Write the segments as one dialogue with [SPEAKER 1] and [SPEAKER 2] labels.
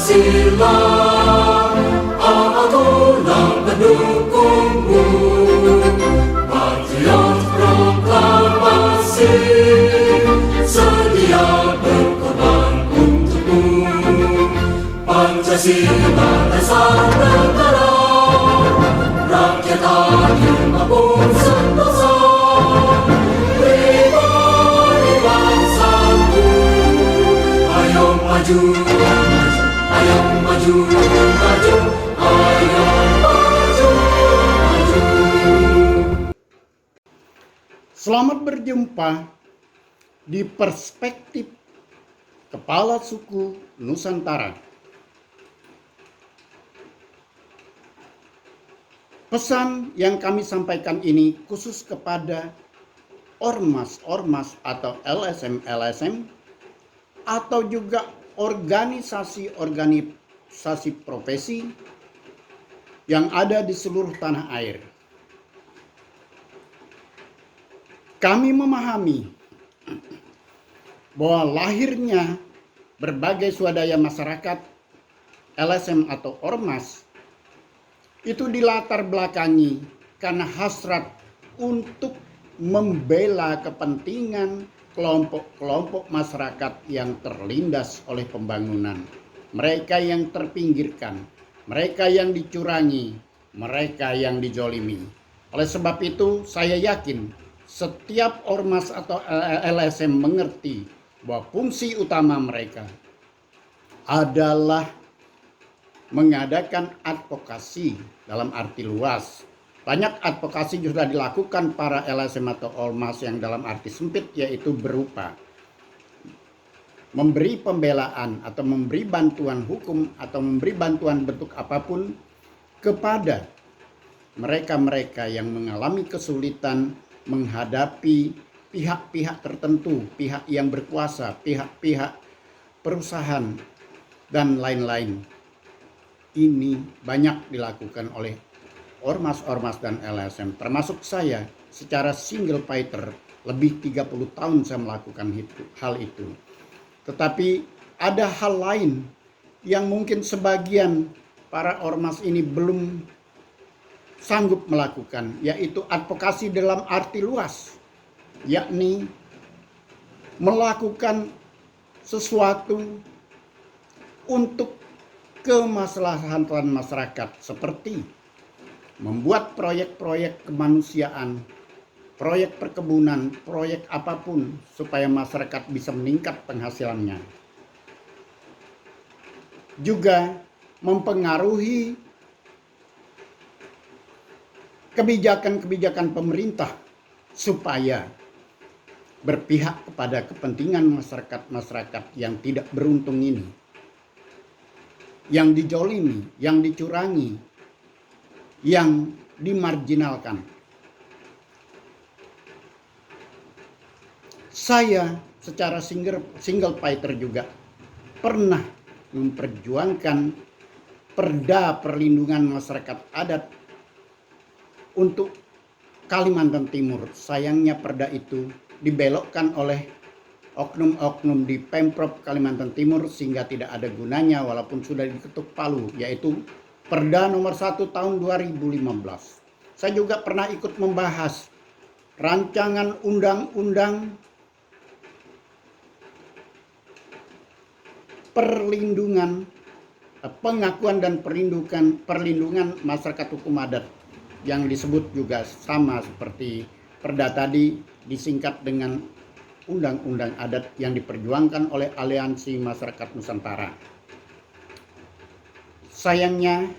[SPEAKER 1] Pancasila, akulah pendukungmu, patriot proklamasi, sedia berkorban untukmu. Pancasila dasar negara, rakyat adil maupun sentosa, pribadi bangsaku. Ayo maju, ayo maju, maju, ayo maju, maju.
[SPEAKER 2] Selamat berjumpa di Perspektif Kepala Suku Nusantara. Pesan yang kami sampaikan ini khusus kepada ormas-ormas atau LSM-LSM atau juga organisasi-organisasi profesi yang ada di seluruh tanah air. Kami memahami bahwa lahirnya berbagai swadaya masyarakat LSM atau ormas itu dilatar belakangi karena hasrat untuk membela kepentingan kelompok-kelompok masyarakat yang terlindas oleh pembangunan, mereka yang terpinggirkan, mereka yang dicurangi, mereka yang dijolimi. Oleh sebab itu, saya yakin setiap ormas atau LSM mengerti bahwa fungsi utama mereka adalah mengadakan advokasi dalam arti luas. Banyak advokasi sudah dilakukan para LSM atau ormas yang dalam arti sempit, yaitu berupa memberi pembelaan atau memberi bantuan hukum atau memberi bantuan bentuk apapun kepada mereka-mereka yang mengalami kesulitan menghadapi pihak-pihak tertentu, pihak yang berkuasa, pihak-pihak perusahaan, dan lain-lain. Ini banyak dilakukan oleh ormas-ormas dan LSM, termasuk saya secara single fighter. Lebih 30 tahun saya melakukan hal itu. Tetapi ada hal lain yang mungkin sebagian para ormas ini belum sanggup melakukan, yaitu advokasi dalam arti luas, yakni melakukan sesuatu untuk kemaslahatan masyarakat, seperti membuat proyek-proyek kemanusiaan, proyek perkebunan, proyek apapun supaya masyarakat bisa meningkat penghasilannya. Juga mempengaruhi kebijakan-kebijakan pemerintah supaya berpihak kepada kepentingan masyarakat-masyarakat yang tidak beruntung ini, yang dijolimi, yang dicurangi, yang dimarginalkan. Saya secara single fighter juga pernah memperjuangkan perda perlindungan masyarakat adat untuk Kalimantan Timur. Sayangnya perda itu dibelokkan oleh oknum-oknum di Pemprov Kalimantan Timur sehingga tidak ada gunanya walaupun sudah diketuk palu, yaitu Perda nomor 1 tahun 2015. Saya juga pernah ikut membahas rancangan undang-undang perlindungan, pengakuan dan perlindungan masyarakat hukum adat yang disebut juga sama seperti perda tadi, disingkat dengan Undang-Undang Adat yang diperjuangkan oleh Aliansi Masyarakat Nusantara. Sayangnya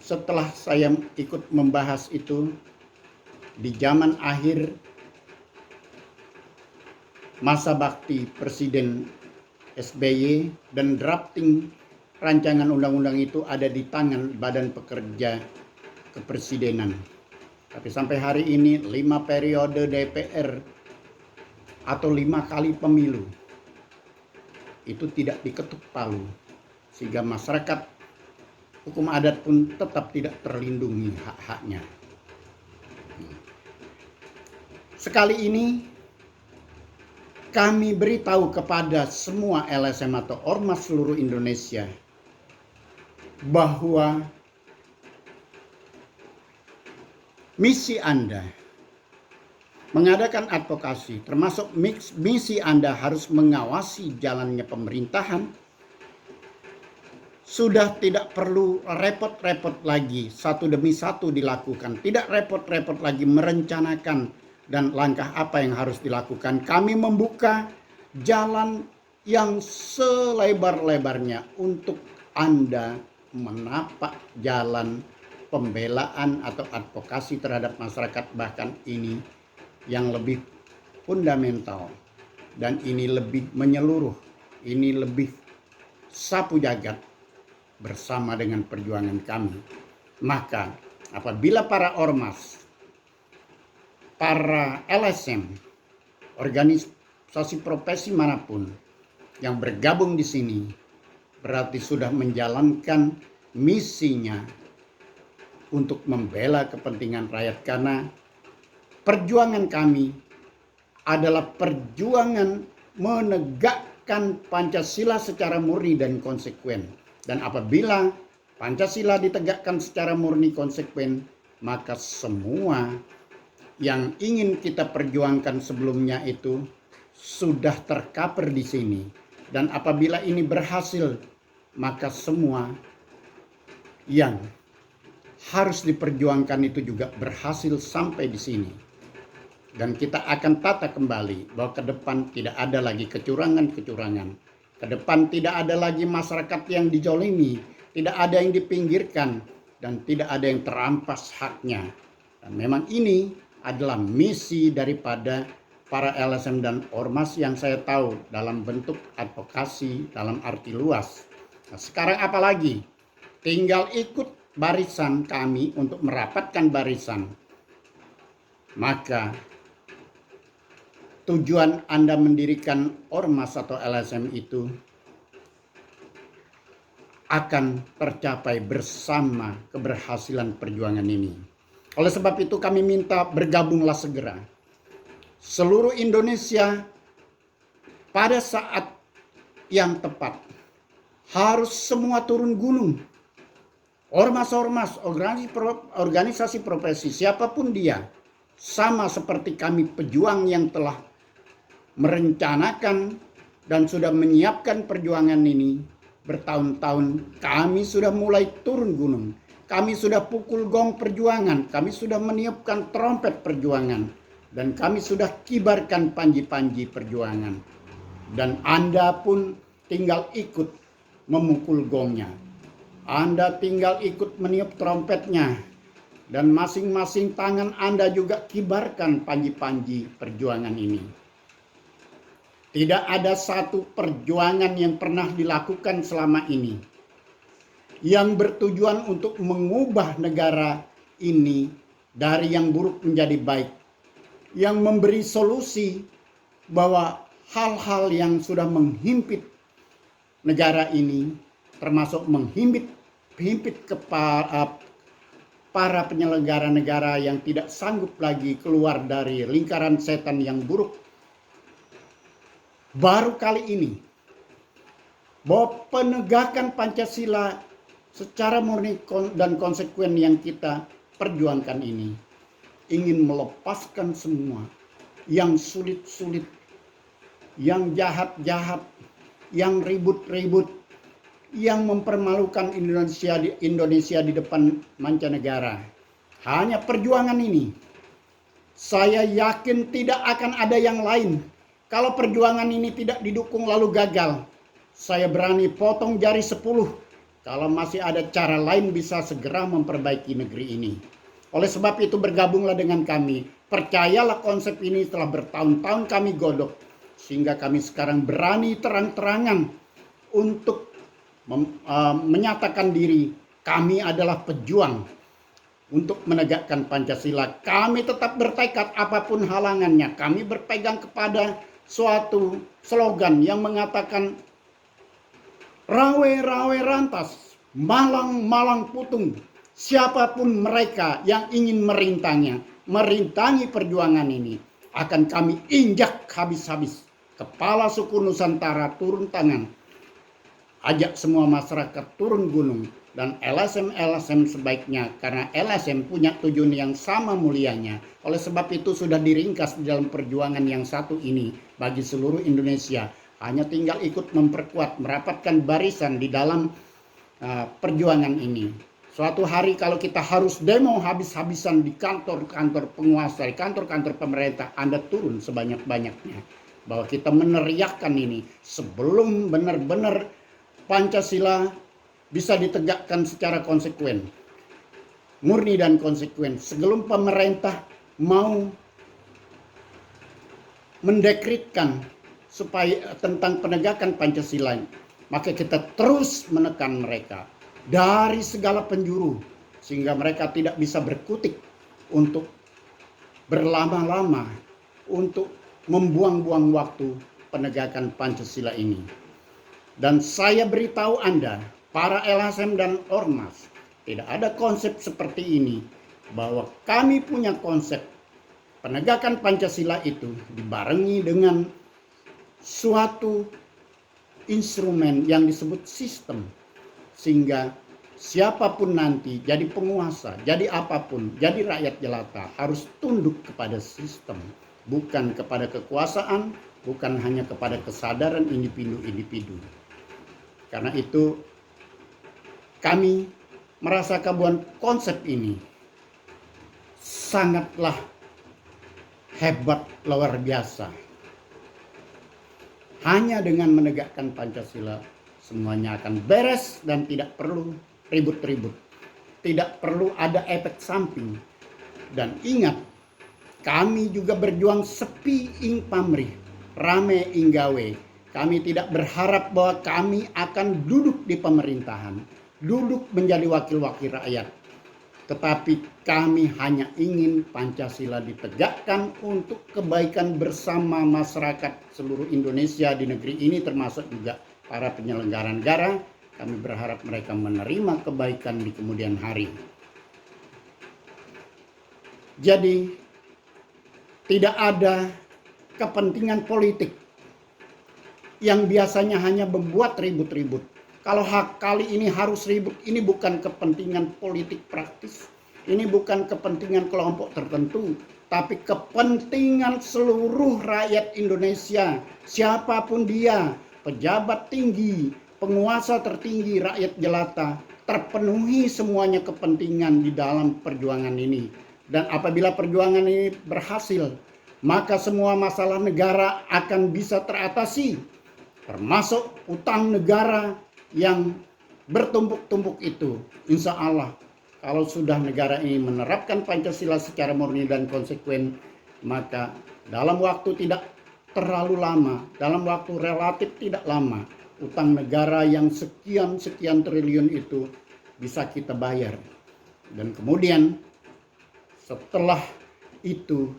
[SPEAKER 2] setelah saya ikut membahas itu di zaman akhir masa bakti Presiden SBY dan drafting rancangan undang-undang itu ada di tangan Badan Pekerja Kepresidenan. Tapi sampai hari ini 5 periode DPR atau 5 kali pemilu itu tidak diketuk palu, sehingga masyarakat hukum adat pun tetap tidak terlindungi hak-haknya. Sekali ini kami beritahu kepada semua LSM atau ormas seluruh Indonesia bahwa misi Anda mengadakan advokasi, termasuk misi Anda harus mengawasi jalannya pemerintahan, sudah tidak perlu repot-repot lagi satu demi satu dilakukan. Tidak repot-repot lagi merencanakan dan langkah apa yang harus dilakukan. Kami membuka jalan yang selebar-lebarnya untuk Anda menapak jalan pembelaan atau advokasi terhadap masyarakat, bahkan ini yang lebih fundamental dan ini lebih menyeluruh, ini lebih sapu jagat bersama dengan perjuangan kami. Maka apabila para ormas, para LSM, organisasi profesi manapun yang bergabung di sini, berarti sudah menjalankan misinya untuk membela kepentingan rakyat, karena perjuangan kami adalah perjuangan menegakkan Pancasila secara murni dan konsekuen. Dan apabila Pancasila ditegakkan secara murni konsekuen, maka semua yang ingin kita perjuangkan sebelumnya itu sudah tercover di sini. Dan apabila ini berhasil, maka semua yang harus diperjuangkan itu juga berhasil sampai di sini. Dan kita akan tata kembali bahwa ke depan tidak ada lagi kecurangan-kecurangan. Ke depan tidak ada lagi masyarakat yang dijolimi, tidak ada yang dipinggirkan, dan tidak ada yang terampas haknya. Dan memang ini adalah misi daripada para LSM dan ormas yang saya tahu dalam bentuk advokasi dalam arti luas. Nah, sekarang apalagi? Tinggal ikut barisan kami untuk merapatkan barisan. Maka tujuan Anda mendirikan ormas atau LSM itu akan tercapai bersama keberhasilan perjuangan ini. Oleh sebab itu kami minta bergabunglah segera. Seluruh Indonesia pada saat yang tepat harus semua turun gunung. Ormas-ormas, organisasi profesi, siapapun dia, sama seperti kami pejuang yang telah merencanakan dan sudah menyiapkan perjuangan ini bertahun-tahun. Kami sudah mulai turun gunung, kami sudah pukul gong perjuangan, kami sudah meniupkan trompet perjuangan, dan kami sudah kibarkan panji-panji perjuangan. Dan Anda pun tinggal ikut memukul gongnya, Anda tinggal ikut meniup trompetnya, dan masing-masing tangan Anda juga kibarkan panji-panji perjuangan ini. Tidak ada satu perjuangan yang pernah dilakukan selama ini yang bertujuan untuk mengubah negara ini dari yang buruk menjadi baik, yang memberi solusi bahwa hal-hal yang sudah menghimpit negara ini, termasuk menghimpit para penyelenggara negara yang tidak sanggup lagi keluar dari lingkaran setan yang buruk. Baru kali ini bahwa penegakan Pancasila secara murni dan konsekuen yang kita perjuangkan ini ingin melepaskan semua yang sulit-sulit, yang jahat-jahat, yang ribut-ribut, yang mempermalukan Indonesia di depan mancanegara. Hanya perjuangan ini, saya yakin tidak akan ada yang lain. Kalau perjuangan ini tidak didukung lalu gagal, saya berani potong jari 10. Kalau masih ada cara lain bisa segera memperbaiki negeri ini. Oleh sebab itu bergabunglah dengan kami. Percayalah konsep ini telah bertahun-tahun kami godok. Sehingga kami sekarang berani terang-terangan untuk menyatakan diri kami adalah pejuang untuk menegakkan Pancasila. Kami tetap bertekad apapun halangannya. Kami berpegang kepada suatu slogan yang mengatakan rawe-rawe rantas, malang-malang putung. Siapapun mereka yang ingin merintangi perjuangan ini, akan kami injak habis-habis. Kepala suku Nusantara turun tangan. Ajak semua masyarakat turun gunung. dan LSM sebaiknya, karena LSM punya tujuan yang sama mulianya. Oleh sebab itu sudah diringkas di dalam perjuangan yang satu ini bagi seluruh Indonesia. Hanya tinggal ikut memperkuat, merapatkan barisan di dalam perjuangan ini. Suatu hari kalau kita harus demo habis-habisan di kantor-kantor penguasa, di kantor-kantor pemerintah, Anda turun sebanyak-banyaknya. Bahwa kita meneriakkan ini sebelum benar-benar Pancasila bisa ditegakkan secara konsekuen, murni dan konsekuen. Sebelum pemerintah mau mendekretkan supaya tentang penegakan Pancasila, maka kita terus menekan mereka dari segala penjuru sehingga mereka tidak bisa berkutik untuk berlama-lama untuk membuang-buang waktu penegakan Pancasila ini. Dan saya beritahu Anda, para LSM dan Ormas, tidak ada konsep seperti ini, bahwa kami punya konsep penegakan Pancasila itu dibarengi dengan suatu instrumen yang disebut sistem, sehingga siapapun nanti jadi penguasa, jadi apapun, jadi rakyat jelata harus tunduk kepada sistem, bukan kepada kekuasaan, bukan hanya kepada kesadaran individu-individu. Karena itu kami merasakan bahwa konsep ini sangatlah hebat, luar biasa. Hanya dengan menegakkan Pancasila semuanya akan beres dan tidak perlu ribut-ribut. Tidak perlu ada efek samping. Dan ingat, kami juga berjuang sepi ing pamrih, rame ing gawe. Kami tidak berharap bahwa kami akan duduk di pemerintahan, duduk menjadi wakil-wakil rakyat. Tetapi kami hanya ingin Pancasila ditegakkan untuk kebaikan bersama masyarakat seluruh Indonesia di negeri ini, termasuk juga para penyelenggara negara. Kami berharap mereka menerima kebaikan di kemudian hari. Jadi tidak ada kepentingan politik yang biasanya hanya membuat ribut-ribut. Kalau kali ini harus ribut, ini bukan kepentingan politik praktis. Ini bukan kepentingan kelompok tertentu, tapi kepentingan seluruh rakyat Indonesia. Siapapun dia, pejabat tinggi, penguasa tertinggi, rakyat jelata, terpenuhi semuanya kepentingan di dalam perjuangan ini. Dan apabila perjuangan ini berhasil, maka semua masalah negara akan bisa teratasi. Termasuk utang negara yang bertumpuk-tumpuk itu. Insya Allah, kalau sudah negara ini menerapkan Pancasila secara murni dan konsekuen, maka dalam waktu tidak terlalu lama, dalam waktu relatif tidak lama, utang negara yang sekian triliun itu bisa kita bayar. Dan kemudian setelah itu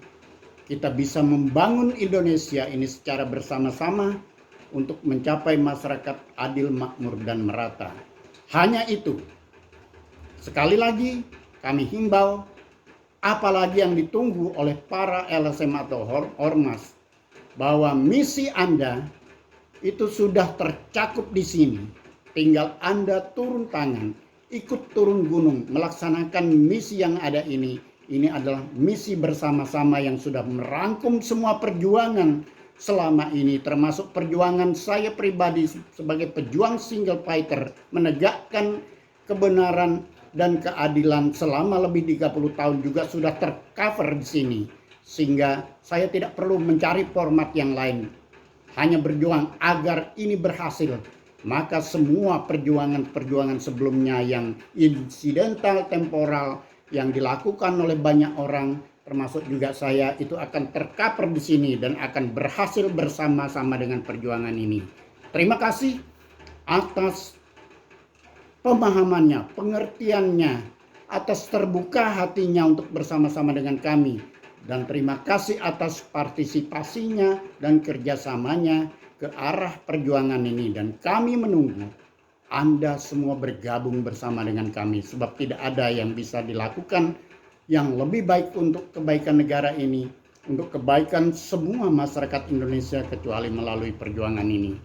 [SPEAKER 2] kita bisa membangun Indonesia ini secara bersama-sama untuk mencapai masyarakat adil, makmur, dan merata. Hanya itu. Sekali lagi kami himbau, apalagi yang ditunggu oleh para LSM atau Ormas, bahwa misi Anda itu sudah tercakup di sini. Tinggal Anda turun tangan, ikut turun gunung, melaksanakan misi yang ada ini. Ini adalah misi bersama-sama yang sudah merangkum semua perjuangan selama ini, termasuk perjuangan saya pribadi sebagai pejuang single fighter menegakkan kebenaran dan keadilan selama lebih 30 tahun juga sudah tercover di sini, sehingga saya tidak perlu mencari format yang lain, hanya berjuang agar ini berhasil. Maka semua perjuangan sebelumnya yang insidental, temporal, yang dilakukan oleh banyak orang, termasuk juga saya, itu akan tercover di sini dan akan berhasil bersama-sama dengan perjuangan ini. Terima kasih atas pemahamannya, pengertiannya, atas terbuka hatinya untuk bersama-sama dengan kami. Dan terima kasih atas partisipasinya dan kerjasamanya ke arah perjuangan ini. Dan kami menunggu Anda semua bergabung bersama dengan kami, sebab tidak ada yang bisa dilakukan yang lebih baik untuk kebaikan negara ini, untuk kebaikan semua masyarakat Indonesia kecuali melalui perjuangan ini.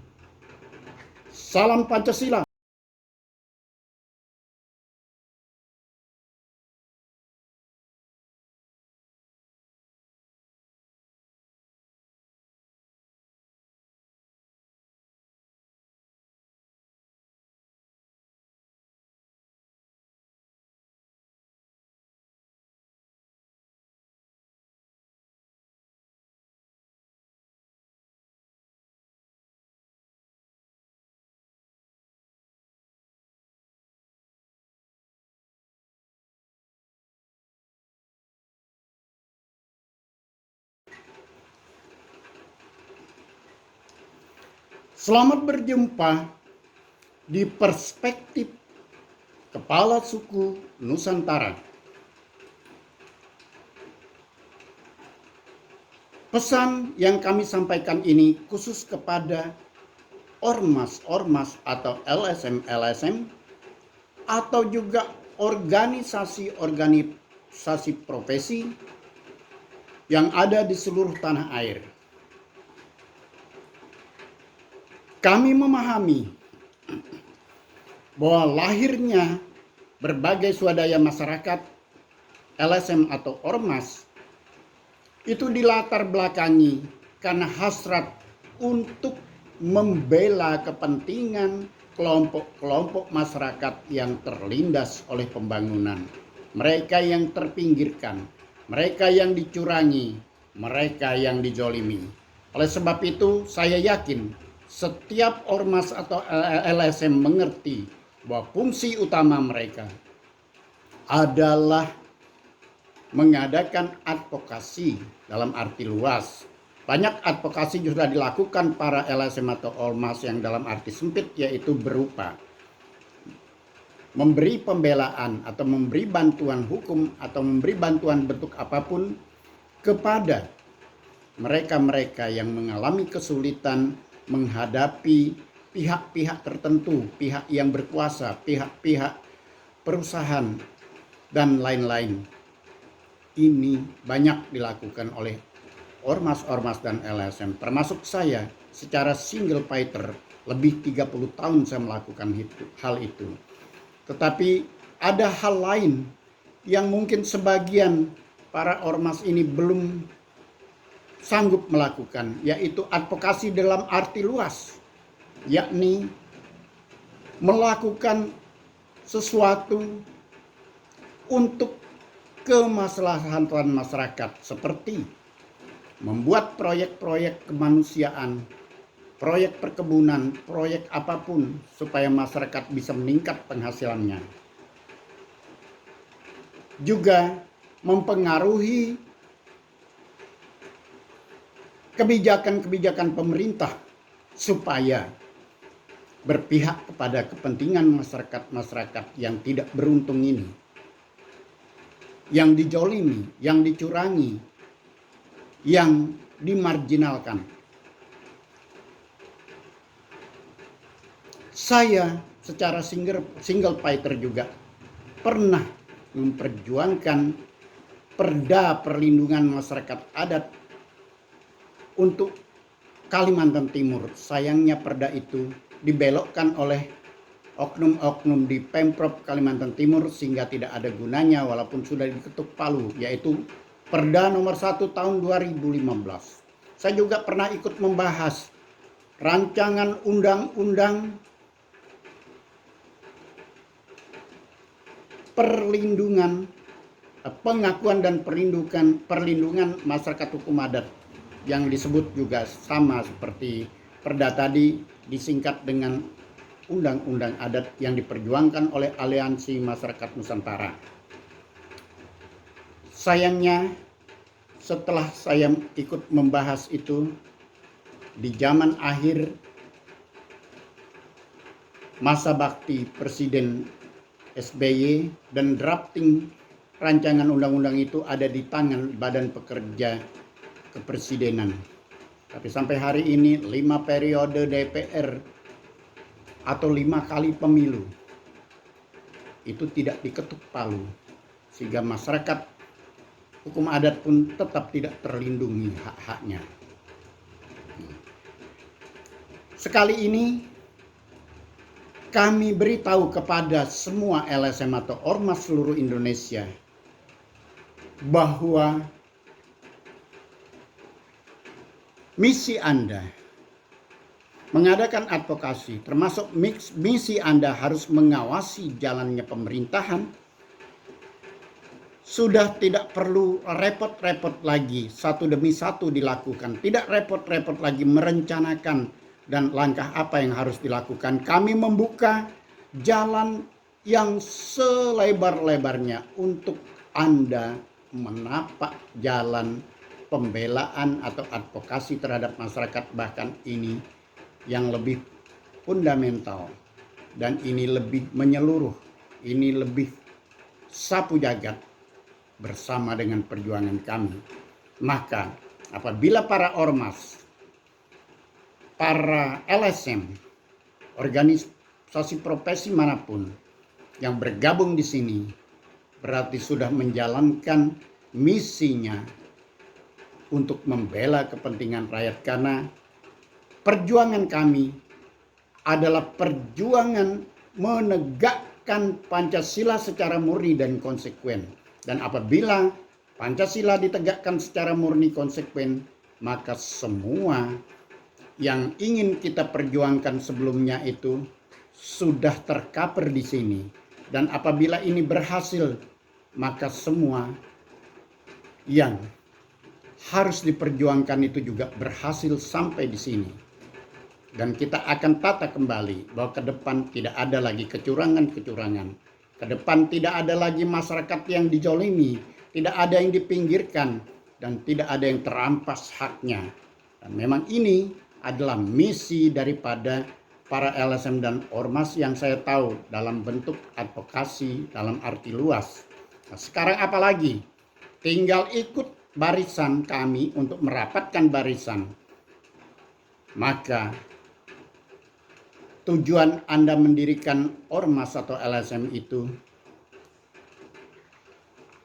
[SPEAKER 2] Salam Pancasila. Selamat berjumpa di perspektif Kepala Suku Nusantara. Pesan yang kami sampaikan ini khusus kepada ormas-ormas atau LSM-LSM atau juga organisasi-organisasi profesi yang ada di seluruh tanah air. Kami memahami bahwa lahirnya berbagai swadaya masyarakat, LSM atau ormas, itu dilatar belakangi karena hasrat untuk membela kepentingan kelompok-kelompok masyarakat yang terlindas oleh pembangunan, mereka yang terpinggirkan, mereka yang dicurangi, mereka yang dijolimi. Oleh sebab itu, saya yakin setiap ormas atau LSM mengerti bahwa fungsi utama mereka adalah mengadakan advokasi dalam arti luas. Banyak advokasi sudah dilakukan para LSM atau ormas yang dalam arti sempit, yaitu berupa memberi pembelaan atau memberi bantuan hukum atau memberi bantuan bentuk apapun kepada mereka-mereka yang mengalami kesulitan menghadapi pihak-pihak tertentu, pihak yang berkuasa, pihak-pihak perusahaan, dan lain-lain. Ini banyak dilakukan oleh ormas-ormas dan LSM, termasuk saya secara single fighter. Lebih 30 tahun saya melakukan hal itu. Tetapi ada hal lain yang mungkin sebagian para ormas ini belum sanggup melakukan, yaitu advokasi dalam arti luas, yakni melakukan sesuatu untuk kemaslahatan masyarakat, seperti membuat proyek-proyek kemanusiaan, proyek perkebunan, proyek apapun supaya masyarakat bisa meningkat penghasilannya. Juga mempengaruhi kebijakan-kebijakan pemerintah supaya berpihak kepada kepentingan masyarakat-masyarakat yang tidak beruntung ini, yang dijolimi, yang dicurangi, yang dimarginalkan. Saya secara single fighter juga pernah memperjuangkan perda perlindungan masyarakat adat untuk Kalimantan Timur. Sayangnya perda itu dibelokkan oleh oknum-oknum di Pemprov Kalimantan Timur sehingga tidak ada gunanya walaupun sudah diketuk palu, yaitu Perda nomor 1 tahun 2015. Saya juga pernah ikut membahas rancangan undang-undang perlindungan, pengakuan dan perlindungan masyarakat hukum adat yang disebut juga sama seperti perda tadi, disingkat dengan Undang-Undang Adat yang diperjuangkan oleh Aliansi Masyarakat Nusantara. Sayangnya setelah saya ikut membahas itu di zaman akhir masa bakti Presiden SBY dan drafting rancangan undang-undang itu ada di tangan Badan Pekerja Kepresidenan. Tapi sampai hari ini 5 periode DPR atau 5 kali pemilu itu tidak diketuk palu, sehingga masyarakat hukum adat pun tetap tidak terlindungi hak-haknya. Sekali ini kami beritahu kepada semua LSM atau ormas seluruh Indonesia bahwa misi Anda mengadakan advokasi, termasuk misi Anda harus mengawasi jalannya pemerintahan, sudah tidak perlu repot-repot lagi satu demi satu dilakukan. Tidak repot-repot lagi merencanakan dan langkah apa yang harus dilakukan. Kami membuka jalan yang selebar-lebarnya untuk Anda menapak jalan pembelaan atau advokasi terhadap masyarakat, bahkan ini yang lebih fundamental, dan ini lebih menyeluruh, ini lebih sapu jagat bersama dengan perjuangan kami. Maka apabila para ormas, para LSM, organisasi profesi manapun yang bergabung di sini, berarti sudah menjalankan misinya untuk membela kepentingan rakyat, karena perjuangan kami adalah perjuangan menegakkan Pancasila secara murni dan konsekuen. Dan apabila Pancasila ditegakkan secara murni konsekuen, maka semua yang ingin kita perjuangkan sebelumnya itu sudah tercover di sini. Dan apabila ini berhasil, maka semua yang harus diperjuangkan itu juga berhasil sampai di sini. Dan kita akan tata kembali bahwa ke depan tidak ada lagi kecurangan-kecurangan. Ke depan tidak ada lagi masyarakat yang dijolimi, tidak ada yang dipinggirkan, dan tidak ada yang terampas haknya. Dan memang ini adalah misi daripada para LSM dan ormas yang saya tahu dalam bentuk advokasi dalam arti luas. Nah, sekarang apalagi? Tinggal ikut barisan kami untuk merapatkan barisan. Maka tujuan Anda mendirikan ormas atau LSM itu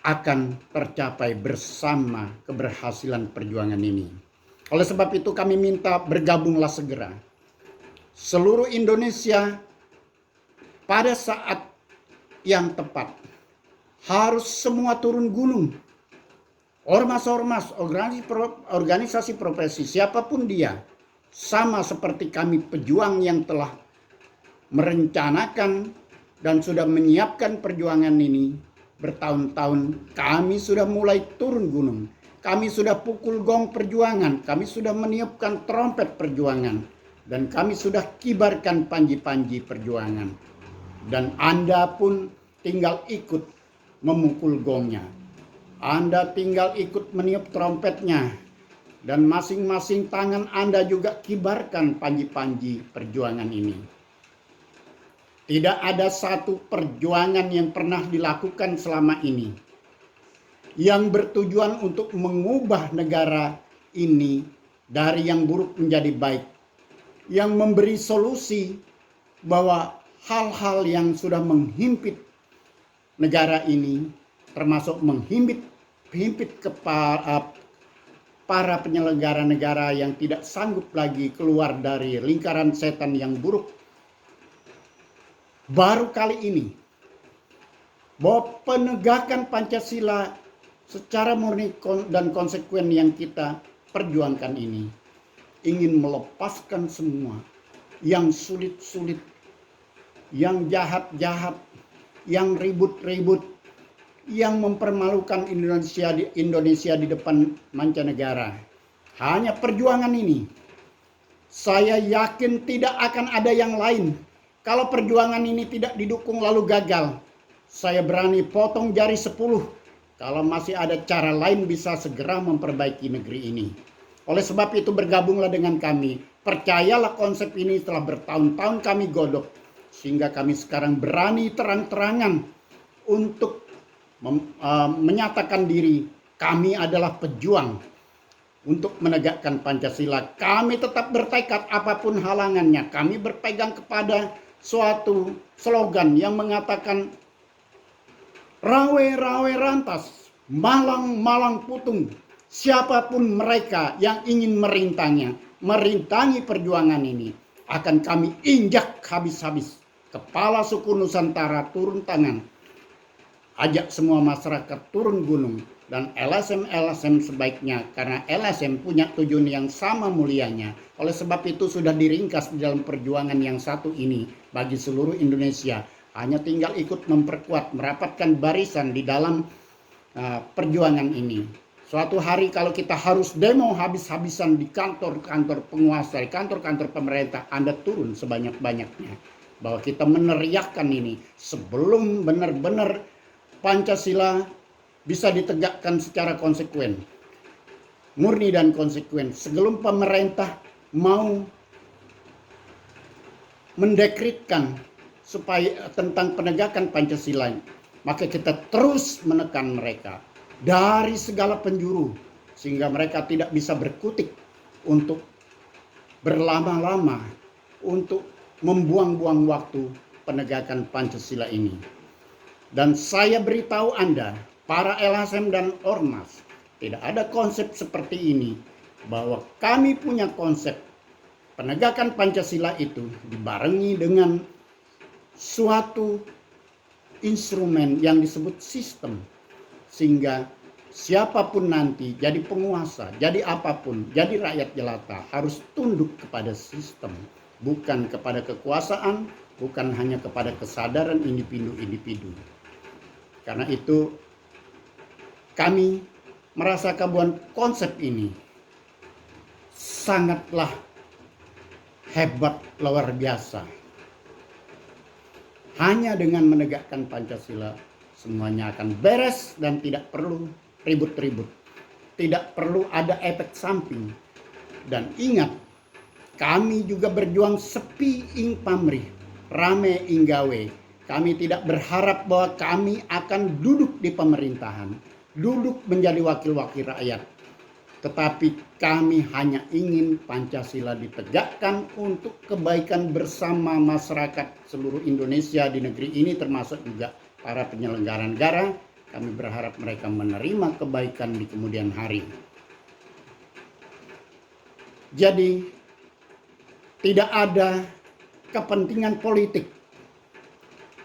[SPEAKER 2] akan tercapai bersama keberhasilan perjuangan ini. Oleh sebab itu kami minta bergabunglah segera. Seluruh Indonesia pada saat yang tepat harus semua turun gunung. Ormas-ormas, organisasi profesi, siapapun dia, sama seperti kami pejuang yang telah merencanakan dan sudah menyiapkan perjuangan ini bertahun-tahun, kami sudah mulai turun gunung. Kami sudah pukul gong perjuangan, kami sudah meniupkan trompet perjuangan, dan kami sudah kibarkan panji-panji perjuangan. Dan Anda pun tinggal ikut memukul gongnya. Anda tinggal ikut meniup trompetnya. Dan masing-masing tangan Anda juga kibarkan panji-panji perjuangan ini. Tidak ada satu perjuangan yang pernah dilakukan selama ini yang bertujuan untuk mengubah negara ini dari yang buruk menjadi baik, yang memberi solusi bahwa hal-hal yang sudah menghimpit negara ini, termasuk menghimpit para penyelenggara negara yang tidak sanggup lagi keluar dari lingkaran setan yang buruk. Baru kali ini bahwa penegakan Pancasila secara murni dan konsekuen yang kita perjuangkan ini ingin melepaskan semua yang sulit-sulit, yang jahat-jahat, yang ribut-ribut, yang mempermalukan Indonesia di depan mancanegara. Hanya perjuangan ini, saya yakin tidak akan ada yang lain. Kalau perjuangan ini tidak didukung lalu gagal, saya berani potong jari 10. Kalau masih ada cara lain bisa segera memperbaiki negeri ini. Oleh sebab itu bergabunglah dengan kami. Percayalah konsep ini telah bertahun-tahun kami godok. Sehingga kami sekarang berani terang-terangan untuk menyatakan diri kami adalah pejuang untuk menegakkan Pancasila. Kami tetap bertekad apapun halangannya. Kami berpegang kepada suatu slogan yang mengatakan rawe-rawe rantas, malang-malang putung. Siapapun mereka yang ingin merintangi perjuangan ini, akan kami injak habis-habis. Kepala suku Nusantara turun tangan. Ajak semua masyarakat turun gunung. Dan LSM sebaiknya, karena LSM punya tujuan yang sama mulianya. Oleh sebab itu sudah diringkas di dalam perjuangan yang satu ini bagi seluruh Indonesia. Hanya tinggal ikut memperkuat, merapatkan barisan di dalam perjuangan ini. Suatu hari kalau kita harus demo habis-habisan di kantor-kantor penguasa, di kantor-kantor pemerintah, Anda turun sebanyak-banyaknya. Bahwa kita meneriakkan ini sebelum benar-benar Pancasila bisa ditegakkan secara konsekuen, murni dan konsekuen. Sebelum pemerintah mau mendekretkan supaya tentang penegakan Pancasila, maka kita terus menekan mereka dari segala penjuru sehingga mereka tidak bisa berkutik untuk berlama-lama untuk membuang-buang waktu penegakan Pancasila ini. Dan saya beritahu Anda, para LSM dan Ormas, tidak ada konsep seperti ini, bahwa kami punya konsep penegakan Pancasila itu dibarengi dengan suatu instrumen yang disebut sistem, sehingga siapapun nanti jadi penguasa, jadi apapun, jadi rakyat jelata harus tunduk kepada sistem, bukan kepada kekuasaan, bukan hanya kepada kesadaran individu-individu. Karena itu kami merasa bahwa konsep ini sangatlah hebat, luar biasa. Hanya dengan menegakkan Pancasila semuanya akan beres dan tidak perlu ribut-ribut. Tidak perlu ada efek samping. Dan ingat, kami juga berjuang sepi ing pamrih, rame ing gawe. Kami tidak berharap bahwa kami akan duduk di pemerintahan, duduk menjadi wakil-wakil rakyat. Tetapi kami hanya ingin Pancasila ditegakkan untuk kebaikan bersama masyarakat seluruh Indonesia di negeri ini, termasuk juga para penyelenggara negara. Kami berharap mereka menerima kebaikan di kemudian hari. Jadi tidak ada kepentingan politik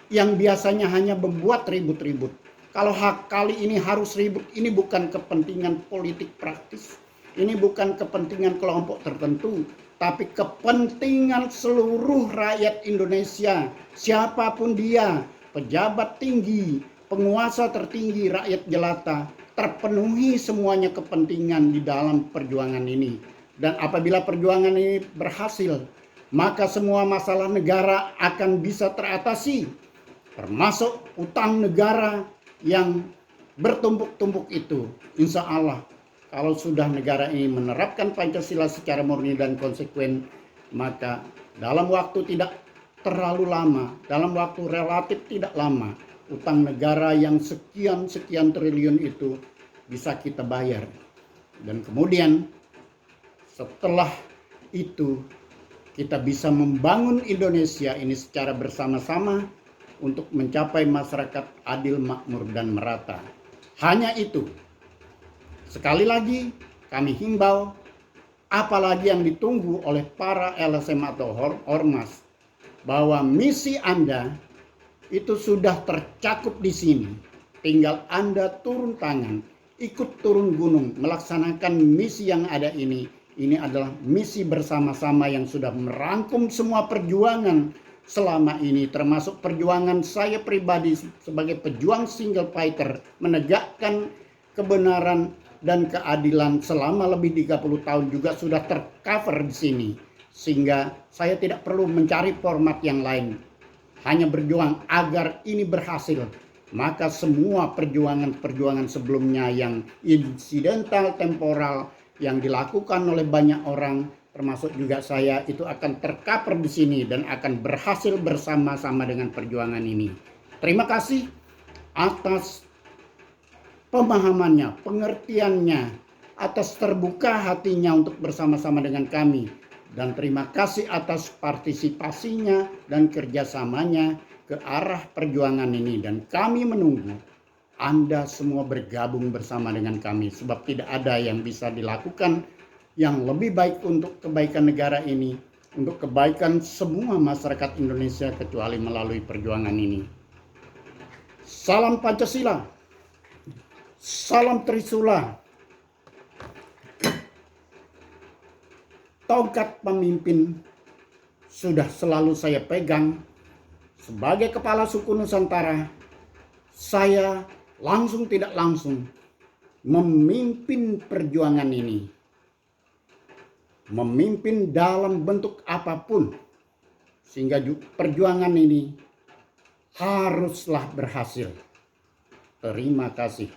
[SPEAKER 2] yang biasanya hanya membuat ribut-ribut. Kalau kali ini harus ribut, ini bukan kepentingan politik praktis. Ini bukan kepentingan kelompok tertentu, tapi kepentingan seluruh rakyat Indonesia. Siapapun dia, pejabat tinggi, penguasa tertinggi, rakyat jelata, terpenuhi semuanya kepentingan di dalam perjuangan ini. Dan apabila perjuangan ini berhasil, maka semua masalah negara akan bisa teratasi, termasuk utang negara yang bertumpuk-tumpuk itu. Insya Allah, kalau sudah negara ini menerapkan Pancasila secara murni dan konsekuen, maka dalam waktu tidak terlalu lama, dalam waktu relatif tidak lama, utang negara yang sekian triliun itu bisa kita bayar. Dan kemudian setelah itu kita bisa membangun Indonesia ini secara bersama-sama untuk mencapai masyarakat adil, makmur, dan merata. Hanya itu. Sekali lagi kami himbau, apalagi yang ditunggu oleh para LSM atau Ormas, bahwa misi Anda itu sudah tercakup di sini. Tinggal Anda turun tangan, ikut turun gunung, melaksanakan misi yang ada ini. Ini adalah misi bersama-sama yang sudah merangkum semua perjuangan selama ini, termasuk perjuangan saya pribadi sebagai pejuang single fighter menegakkan kebenaran dan keadilan selama lebih 30 tahun juga sudah tercover di sini, sehingga saya tidak perlu mencari format yang lain, hanya berjuang agar ini berhasil. Maka semua perjuangan sebelumnya yang insidental, temporal, yang dilakukan oleh banyak orang, termasuk juga saya, itu akan tercover di sini dan akan berhasil bersama-sama dengan perjuangan ini. Terima kasih atas pemahamannya, pengertiannya, atas terbuka hatinya untuk bersama-sama dengan kami. Dan terima kasih atas partisipasinya dan kerjasamanya ke arah perjuangan ini. Dan kami menunggu Anda semua bergabung bersama dengan kami, sebab tidak ada yang bisa dilakukan yang lebih baik untuk kebaikan negara ini, untuk kebaikan semua masyarakat Indonesia kecuali melalui perjuangan ini. Salam Pancasila, salam Trisula. Tongkat pemimpin sudah selalu saya pegang. Sebagai kepala suku Nusantara, saya langsung tidak langsung memimpin perjuangan ini. Memimpin dalam bentuk apapun, sehingga perjuangan ini haruslah berhasil. Terima kasih.